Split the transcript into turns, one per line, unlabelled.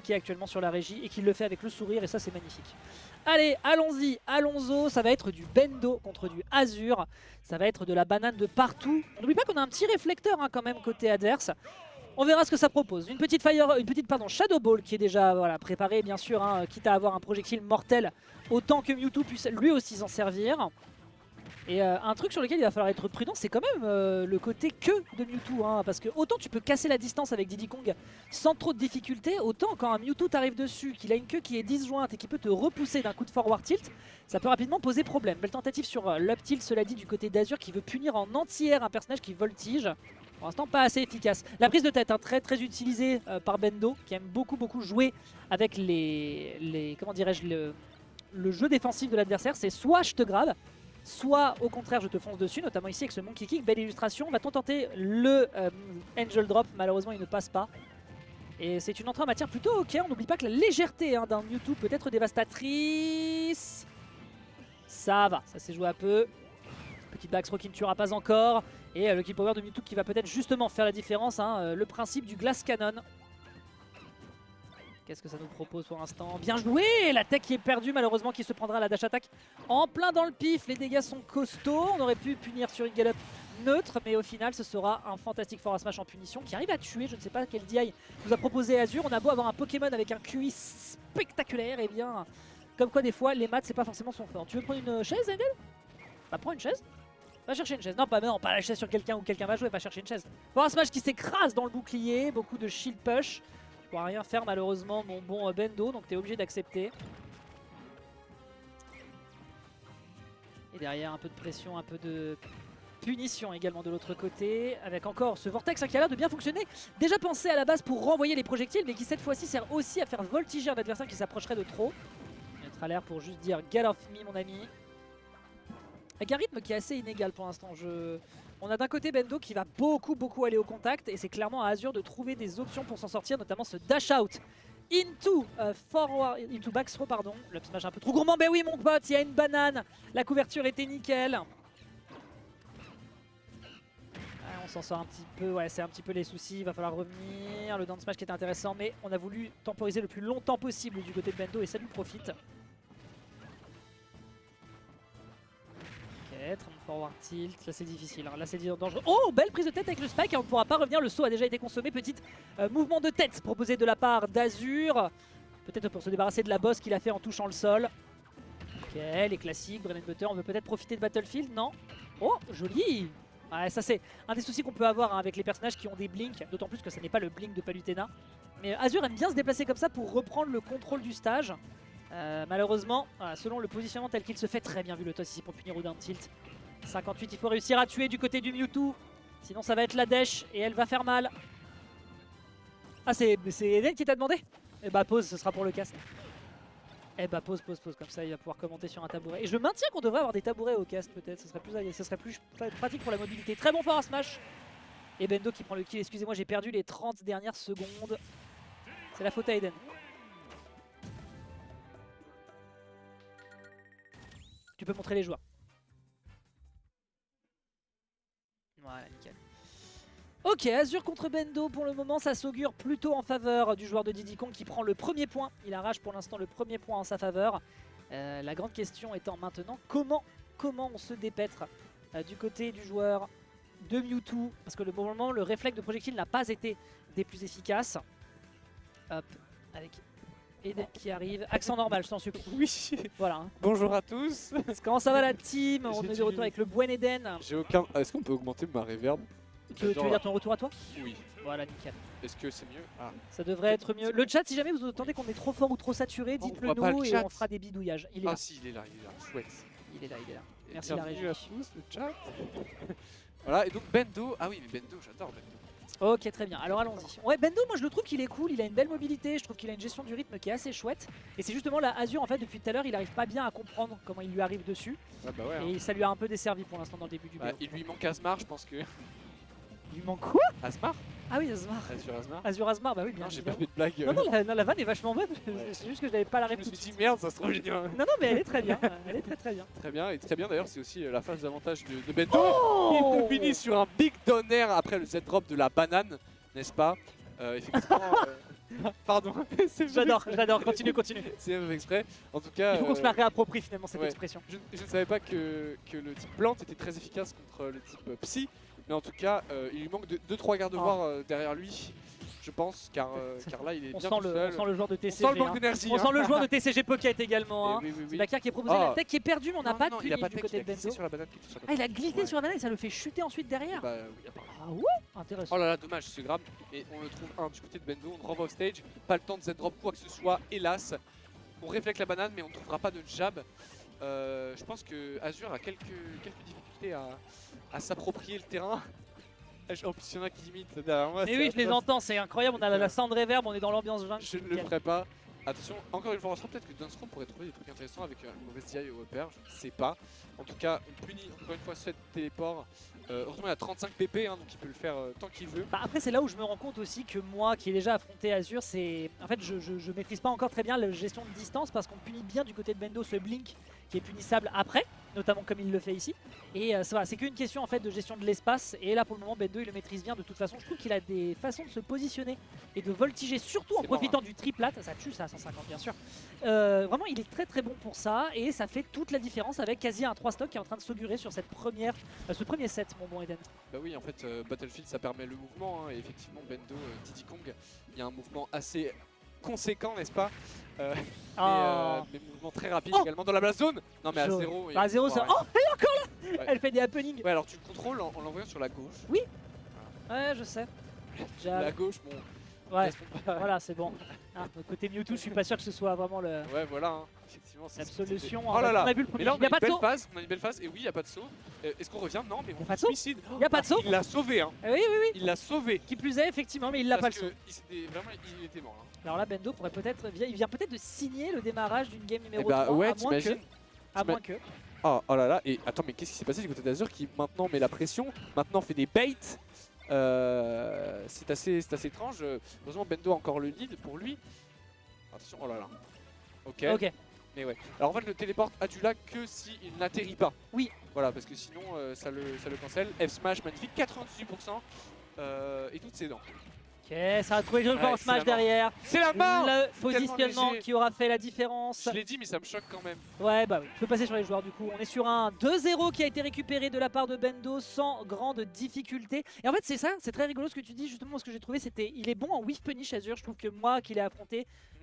compliqué actuellement sur la régie et qu'il le fait avec le sourire et ça c'est magnifique. Allez, allons-y, allons-y, ça va être du Bendo contre du Azur, ça va être de la banane de partout. On n'oublie pas qu'on a un petit réflecteur hein, quand même côté adverse. On verra ce que ça propose. Une petite Shadow Ball qui est déjà voilà, préparée bien sûr, hein, quitte à avoir un projectile mortel, autant que Mewtwo puisse lui aussi s'en servir. Et un truc sur lequel il va falloir être prudent, c'est quand même le côté queue de Mewtwo. Hein, parce que autant tu peux casser la distance avec Diddy Kong sans trop de difficulté, autant quand un Mewtwo t'arrive dessus, qu'il a une queue qui est disjointe et qui peut te repousser d'un coup de forward tilt, ça peut rapidement poser problème. Belle tentative sur l'up tilt, cela dit, du côté d'Azur qui veut punir en entière un personnage qui voltige. Pour l'instant, pas assez efficace. La prise de tête, hein, très très utilisée par Bendo, qui aime beaucoup jouer avec comment dirais-je, le jeu défensif de l'adversaire. C'est soit je te grave, soit au contraire je te fonce dessus, notamment ici avec ce Monkey Kick, belle illustration. Va-t-on tenter le Angel Drop? Malheureusement il ne passe pas. Et c'est une entrée en matière plutôt ok, on n'oublie pas que la légèreté hein, d'un Mewtwo peut être dévastatrice. Ça va, ça s'est joué un peu. Petite back throw qui ne tuera pas encore. Et le kill power de Mewtwo qui va peut-être justement faire la différence, hein, le principe du Glass Cannon. Qu'est-ce que ça nous propose pour l'instant? Bien joué! La tech qui est perdue malheureusement, qui se prendra la dash attack en plein dans le pif. Les dégâts sont costauds. On aurait pu punir sur une gallop neutre, mais au final ce sera un fantastique forward smash en punition qui arrive à tuer. Je ne sais pas quel DI nous a proposé Azur. On a beau avoir un Pokémon avec un QI spectaculaire, et bien comme quoi des fois les maths c'est pas forcément son fort. Tu veux prendre une chaise, Endel? Bah prends une chaise. Va chercher une chaise. Non, pas la chaise sur quelqu'un ou quelqu'un va jouer, va chercher une chaise. Forward smash qui s'écrase dans le bouclier. Beaucoup de shield push. Tu pourras rien faire malheureusement mon bon Bendo, donc tu es obligé d'accepter. Et derrière un peu de pression, un peu de punition également de l'autre côté, avec encore ce vortex hein, qui a l'air de bien fonctionner. Déjà pensé à la base pour renvoyer les projectiles, mais qui cette fois-ci sert aussi à faire voltiger un adversaire qui s'approcherait de trop. Mettre à l'air pour juste dire get off me mon ami. Avec un rythme qui est assez inégal pour l'instant. On a d'un côté Bendo qui va beaucoup aller au contact et c'est clairement à Azur de trouver des options pour s'en sortir, notamment ce dash out into back throw pardon. Le smash un peu trop gourmand, ben oui mon pote, il y a une banane, la couverture était nickel. On s'en sort un petit peu, ouais c'est un petit peu les soucis, il va falloir revenir. Le down smash qui était intéressant mais on a voulu temporiser le plus longtemps possible du côté de Bendo et ça lui profite. Forward tilt, là c'est difficile, hein. Là c'est dangereux. Oh, belle prise de tête avec le spike, on ne pourra pas revenir, le saut a déjà été consommé. Petit mouvement de tête proposé de la part d'Azur, peut-être pour se débarrasser de la bosse qu'il a fait en touchant le sol. Ok, les classiques, Bread and Butter, on veut peut-être profiter de Battlefield, non? Oh, joli. Ouais, ça c'est un des soucis qu'on peut avoir hein, avec les personnages qui ont des blinks, d'autant plus que ce n'est pas le blink de Palutena. Mais Azur aime bien se déplacer comme ça pour reprendre le contrôle du stage. Malheureusement, selon le positionnement tel qu'il se fait, très bien vu le toss ici pour punir au down tilt. 58, il faut réussir à tuer du côté du Mewtwo, sinon ça va être la dèche et elle va faire mal. Ah c'est Eden qui t'a demandé? Eh bah pause, ce sera pour le cast. Eh bah pause, comme ça il va pouvoir commenter sur un tabouret. Et je maintiens qu'on devrait avoir des tabourets au cast peut-être, ce serait plus pratique pour la mobilité. Très bon forward smash. Et Bendo qui prend le kill, excusez-moi j'ai perdu les 30 dernières secondes. C'est la faute à Eden. Tu peux montrer les joueurs. Voilà, nickel. Ok, Azur contre Bendo, pour le moment ça s'augure plutôt en faveur du joueur de Diddy Kong qui prend le premier point. Il arrache pour l'instant le premier point en sa faveur. La grande question étant maintenant comment on se dépêtre du côté du joueur de Mewtwo. Parce que pour le moment le réflexe de projectile n'a pas été des plus efficaces. Hop, avec Eden qui arrive. Accent normal, sans sucre.
Oui.
Voilà. Hein.
Bonjour à tous.
Comment ça va la team? On est de retour avec le buen Eden.
J'ai aucun... Est-ce qu'on peut augmenter ma reverb?
Tu veux dire ton retour à toi?
Oui.
Voilà, nickel.
Est-ce que c'est mieux? Ah.
Ça devrait être mieux. Le chat, si jamais vous entendez qu'on est trop fort ou trop saturé, dites-le nous et on fera des bidouillages. Il est là.
Ah si, il est là, chouette.
Il est là.
Et
merci la régie.
à tous, le chat. Voilà, et donc Bendo. Ah oui, mais Bendo, j'adore Bendo.
Ok, très bien. Alors allons-y. Ouais, Bendo, moi je le trouve qu'il est cool, il a une belle mobilité, je trouve qu'il a une gestion du rythme qui est assez chouette. Et c'est justement là, Azur, en fait, depuis tout à l'heure, il arrive pas bien à comprendre comment il lui arrive dessus.
Ah bah ouais,
et ça lui a un peu desservi pour l'instant dans le début du BO.
Il lui manque Asmar, je pense que...
Il lui manque quoi?
Asmar?
Ah oui, Asmar.
Azur Asmar.
Azur Asmar, bah oui, bien
Non, j'ai
évidemment.
pas fait de blague.
Non, la vanne est vachement bonne, c'est juste que je n'avais pas la
Je me
réplique.
suis dit merde, ça se trouve génial.
Non, mais elle est très bien, elle est très bien.
Très bien, et très bien d'ailleurs, c'est aussi la phase d'avantage de Bendo.
Oh
Il finit sur un big donner après le Z-drop de la banane, n'est-ce pas? Effectivement, Pardon.
J'adore, continue.
C'est fait exprès. En tout cas,
Il faut qu'on se la réapproprie finalement cette
ouais.
expression.
je ne savais pas que le type plante était très efficace contre le type psy. Mais en tout cas, il lui manque 2-3 garde-voirs derrière lui, je pense, car là il est
On
bien
sent
tout seul.
le joueur de TCG.
On sent le manque
hein.
d'énergie.
On sent le joueur de TCG Pocket également. Hein.
Oui.
C'est Bakar qui est proposé
Ah.
la tech qui est perdue, mais on n'a pas de
il a
puni
pas
du
de
côté de
il a glissé
Bendo.
sur la banane qui touche la
Ah, il a glissé
Ouais.
sur la banane et ça le fait chuter ensuite derrière.
Bah oui, apparemment.
Ah ouais, intéressant.
Oh là là, dommage ce grab. Et on le trouve un du côté de Bendo, on renvoie au stage. Pas le temps de Z-drop quoi que ce soit, hélas. On réflecte la banane, mais on ne trouvera pas de jab. Je pense que Azur a quelques difficultés à s'approprier le terrain. En plus, il y en a qui imitent derrière moi.
Mais oui, je les entends, c'est incroyable. On a la sound reverb, on est dans l'ambiance jungle.
Je ne le ferai pas. Attention, encore une fois, on se rend peut-être que Dunstroom pourrait trouver des trucs intéressants avec une mauvaise DI au upper, je ne sais pas. En tout cas, on punit encore une fois ce téléport. Heureusement, il a 35 PP, hein, donc il peut le faire tant qu'il veut.
Bah après c'est là où je me rends compte aussi que moi qui ai déjà affronté Azur, c'est en fait je maîtrise pas encore très bien la gestion de distance parce qu'on punit bien du côté de Bendo ce blink qui est punissable après, notamment comme il le fait ici. Et c'est qu'une question en fait de gestion de l'espace et là pour le moment Bendo il le maîtrise bien de toute façon. Je trouve qu'il a des façons de se positionner et de voltiger surtout en
C'est mort,
profitant du triplat, ça tue ça à 150 bien sûr. Vraiment il est très bon pour ça et ça fait toute la différence avec quasi un 3 stock qui est en train de s'augurer sur cette ce premier set mon bon Eden.
Bah oui, en fait, Battlefield ça permet le mouvement, hein, et effectivement, Bendo, Diddy Kong, il y a un mouvement assez conséquent, n'est-ce pas mais mouvement très rapide également dans la blast zone. Non, mais à
Jaune.
0.
À 0 ça. Oh, elle est encore là.
Ouais.
Elle fait des happenings.
Ouais, alors tu le contrôles en l'envoyant sur la gauche.
Ouais, je sais.
La gauche, bon.
Ouais,
correspond pas.
voilà, c'est bon. Hein, côté Mewtwo, je suis pas sûr que ce soit vraiment
Ouais, voilà, hein. Effectivement, c'est
la solution.
Oh là là.
On a vu le
Mais
premier.
là,
Il n'y a pas de saut.
on a une belle phase, et oui, il n'y a pas de saut. Est-ce qu'on revient? Non, mais
Y a
on
pas de saut.
suicide.
Il n'y a pas de saut.
Il l'a sauvé, hein.
Oui.
Il l'a sauvé.
Qui plus est, effectivement, mais il l'a pas le
Parce
saut.
que vraiment, il était mort. Hein.
Alors là, Bendo pourrait peut-être. Il vient peut-être de signer le démarrage d'une game numéro
Eh bah
3.
ouais,
à moins que.
t'imagines.
À moins que.
Oh là là, et attends, mais qu'est-ce qui s'est passé du côté d'Azur qui maintenant met la pression, maintenant fait des baits. C'est assez étrange. Heureusement, Bendo a encore le lead pour lui. Attention, oh là là. Ok. Mais ouais. Alors en fait, le téléporte Adula que s'il n'atterrit pas.
Oui.
Voilà, parce que sinon ça le cancelle. F-Smash, magnifique, 98%. Et toutes ses dents.
Ok, ça va trouver le
Ouais,
en
c'est
smash
la mort.
derrière.
C'est la mort.
Le
Tellement
positionnement
léger.
qui aura fait la différence.
Je l'ai dit, mais ça me choque quand même.
Ouais, bah oui, je peux passer sur les joueurs du coup. On est sur un 2-0 qui a été récupéré de la part de Bendo sans grande difficulté. Et en fait, c'est ça, c'est très rigolo ce que tu dis. Justement, ce que j'ai trouvé, c'était il est bon en whiff punish Azur. Je trouve que moi qui l'ai affronté,